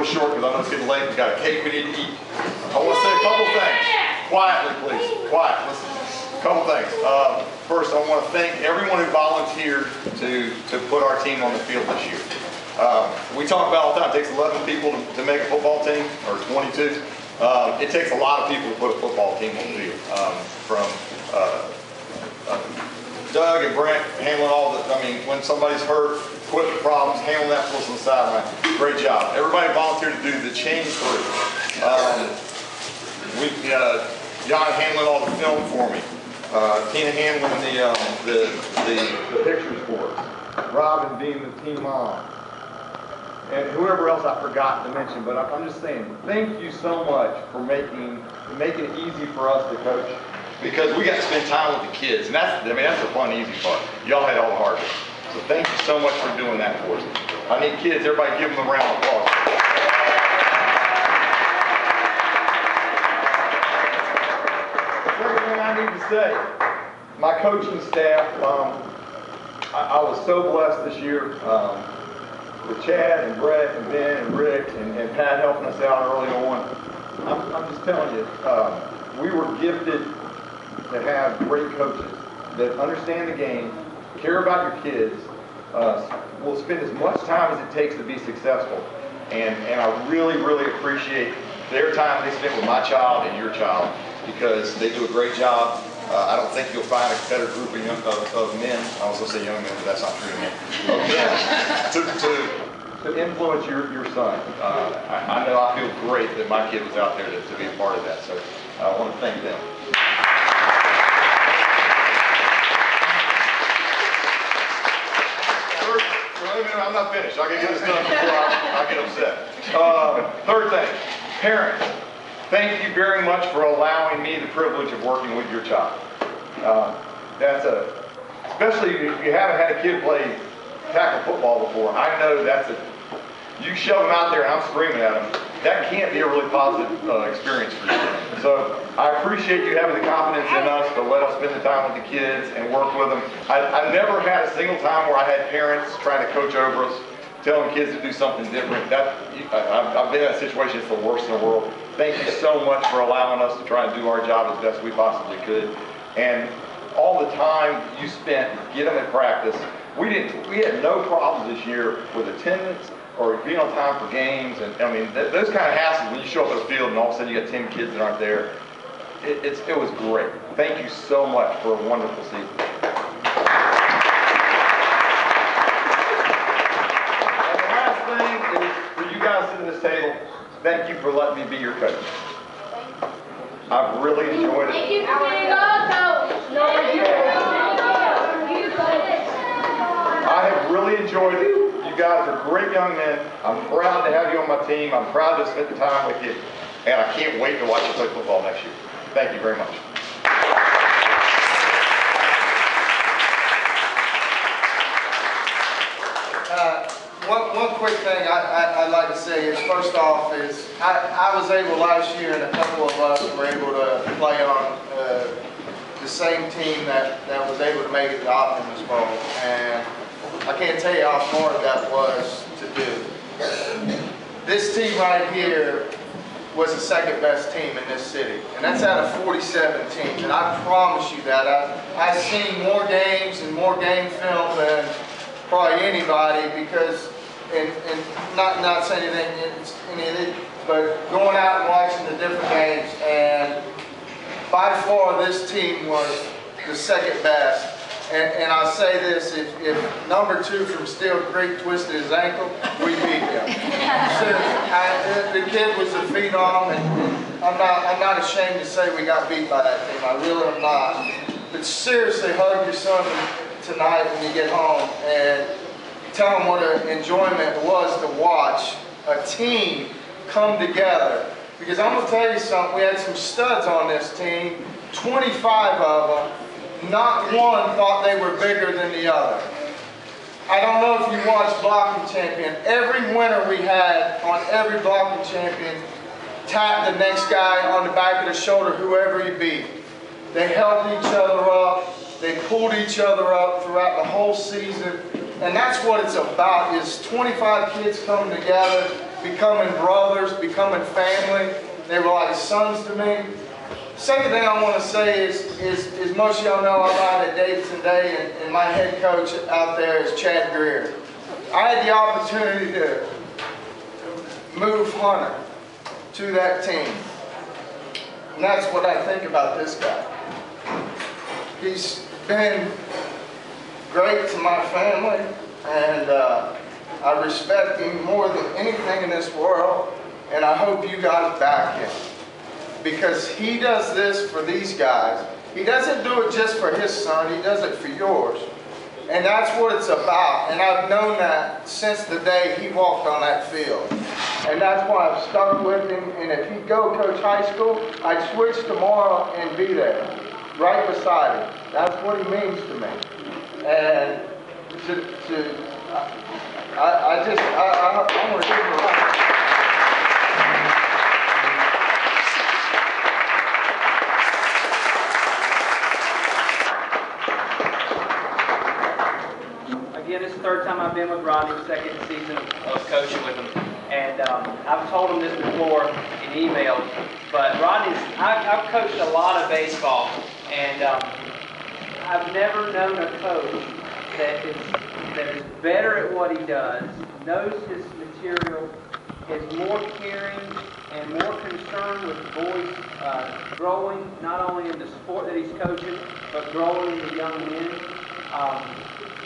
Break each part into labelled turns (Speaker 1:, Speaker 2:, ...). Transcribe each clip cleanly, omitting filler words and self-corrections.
Speaker 1: short because I know it's getting late. We've got a cake we need to eat. I want to say a couple things. Quietly, please. Quiet. Listen. A couple things. First, I want to thank everyone who volunteered to put our team on the field this year. We talk about all the time, it takes 11 people to make a football team, or 22. It takes a lot of people to put a football team on the field. From Doug and Brent handling all the, I mean, when somebody's hurt, equipment problems, handling that for us on the sideline. Great job. Everybody volunteered to do the change through. John handling all the film for me. Tina handling the pictures for us. Robin being the team mom. And whoever else I forgot to mention, but I'm just saying, thank you so much for making it easy for us to coach, because we got to spend time with the kids, and that's the fun, easy part. Y'all had all the hard work, so thank you so much for doing that for us. I need kids, everybody give them a round of applause. The second thing I need to say, my coaching staff, I was so blessed this year. With Chad and Brett and Ben and Rick and Pat helping us out early on. I'm just telling you, we were gifted to have great coaches that understand the game, care about your kids, will spend as much time as it takes to be successful. And I really, really appreciate their time they spend with my child and your child, because they do a great job. I don't think you'll find a better group of men, I was going to say young men, but that's not true to me, of men to influence your son. I know I feel great that my kid was out there to be a part of that, so I want to thank them. I'm not finished. I can get this done before I get upset. Third thing, parents. Thank you very much for allowing me the privilege of working with your child. Especially if you haven't had a kid play tackle football before, I know you shove them out there and I'm screaming at them, that can't be a really positive experience for you. So I appreciate you having the confidence in us to let us spend the time with the kids and work with them. I never had a single time where I had parents trying to coach over us, telling kids to do something different. I've been in a situation that's the worst in the world. Thank you so much for allowing us to try and do our job as best we possibly could. And all the time you spent getting them in practice, we had no problems this year with attendance or being on time for games. And I mean, those kind of hassles when you show up at the field and all of a sudden you got 10 kids that aren't there. It was great. Thank you so much for a wonderful season. This table, thank you for letting me be your coach. I've really enjoyed it.
Speaker 2: Thank you for being
Speaker 1: I have really enjoyed it. You guys are great young men. I'm proud to have you on my team. I'm proud to spend the time with you. And I can't wait to watch you play football next year. Thank you very much.
Speaker 3: One quick thing I'd like to say is, first off, is I was able last year, and a couple of us were able to play on the same team that was able to make it to Optimus Bowl, and I can't tell you how hard that was to do. This team right here was the second best team in this city, and that's out of 47 teams, and I promise you that. I've seen more games and more game film than probably anybody, because and not saying anything, but going out and watching the different games, and by far this team was the second best. And I'll say this, if number 2 from Steel Creek twisted his ankle, we beat him. Seriously, the kid was a phenom, and I'm not ashamed to say we got beat by that team. I really am not. But seriously, hug your son tonight when you get home and tell them what an enjoyment it was to watch a team come together. Because I'm going to tell you something, we had some studs on this team, 25 of them, not one thought they were bigger than the other. I don't know if you watched Blocking Champion, every winner we had on every Blocking Champion tapped the next guy on the back of the shoulder, whoever he beat. They helped each other up. They pulled each other up throughout the whole season. And that's what it's about, is 25 kids coming together becoming brothers, becoming family. They were like sons to me. Second thing I want to say is most of y'all know I ride at Davidson Day, and my head coach out there is Chad Greer. I had the opportunity to move Hunter to that team. And that's what I think about this guy. He's been great to my family, and I respect him more than anything in this world, and I hope you guys back him. Because he does this for these guys. He doesn't do it just for his son, he does it for yours. And that's what it's about. And I've known that since the day he walked on that field. And that's why I've stuck with him. And if he'd go coach high school, I'd switch tomorrow and be there, right beside him. That's what he means to me. And I want to give him a lot.
Speaker 2: Again, this is the third time I've been with Rodney, second season of coaching with him. And I've told him this before in emails, but I've coached a lot of baseball, and I've never known a coach that is better at what he does, knows his material, is more caring and more concerned with the boys growing, not only in the sport that he's coaching, but growing the young men.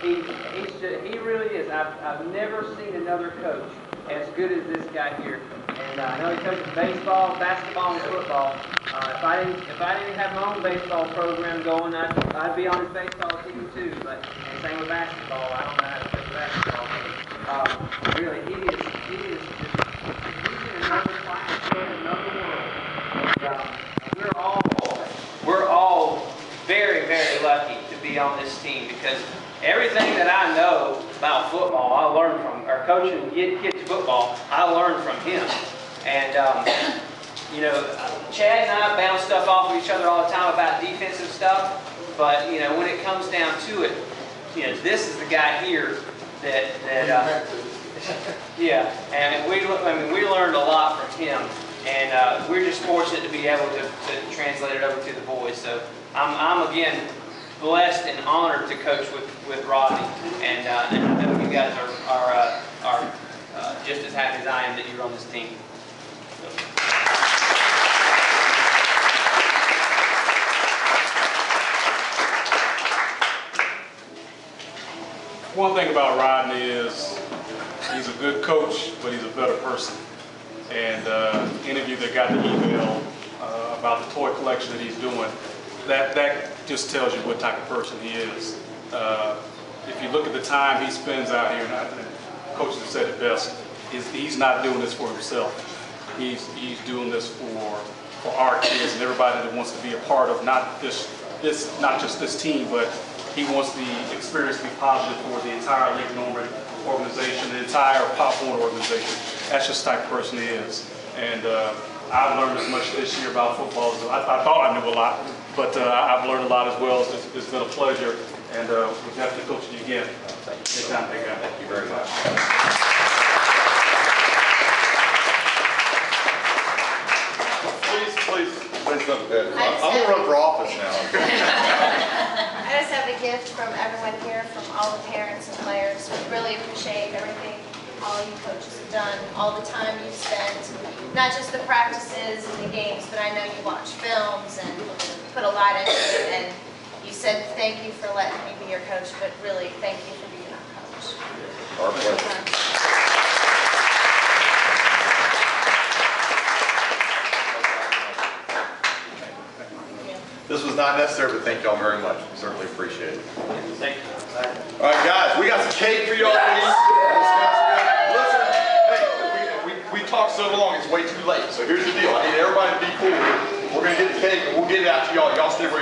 Speaker 2: He really is. I've never seen another coach as good as this guy here. And I know he coaches baseball, basketball, and football. If I didn't have my own baseball program going, I'd be on his baseball team too. But and same with basketball. I don't know how to coach basketball. Really, he is he's in another class, he's in another world. And we're all very, very lucky to be on this team, because everything that I know about football, I learned from, or coaching kids football, I learned from him. And, you know, Chad and I bounce stuff off of each other all the time about defensive stuff, but, you know, when it comes down to it, you know, this is the guy here that yeah, and we learned a lot from him, and we're just fortunate to be able to translate it over to the boys. So I'm again blessed and honored to coach with Rodney, and I know you guys are just as happy as I am that you're on this team.
Speaker 4: One thing about Rodney is he's a good coach, but he's a better person. And any of you that got the email about the toy collection that he's doing, that just tells you what type of person he is. If you look at the time he spends out here, and coaches have said it best, he's not doing this for himself. He's doing this for our kids and everybody that wants to be a part of not just this team, but he wants the experience to be positive for the entire Lake Norman organization, the entire Pop Warner organization. That's just the type of person he is. And I've learned as much this year about football as I thought I knew a lot, but I've learned a lot as well. It's been a pleasure, and we'll definitely coach you again. Anytime, big guy. Thank you very much.
Speaker 1: Please, I'm going to run for office now.
Speaker 5: I just have a gift from everyone here, from all the parents and players. We really appreciate everything all you coaches have done, all the time you spent, not just the practices and the games, but I know you watch films and put a lot into it. And you said thank you for letting me be your coach, but really thank you for being our coach.
Speaker 1: Our pleasure. This was not necessary, but thank y'all very much. We certainly appreciate it.
Speaker 2: Thank you.
Speaker 1: All right, guys, we got some cake for y'all to eat. Listen, hey, we talked so long, it's way too late. So here's the deal. I need everybody to be cool. We're going to get the cake, and we'll get it out to y'all. Y'all stay where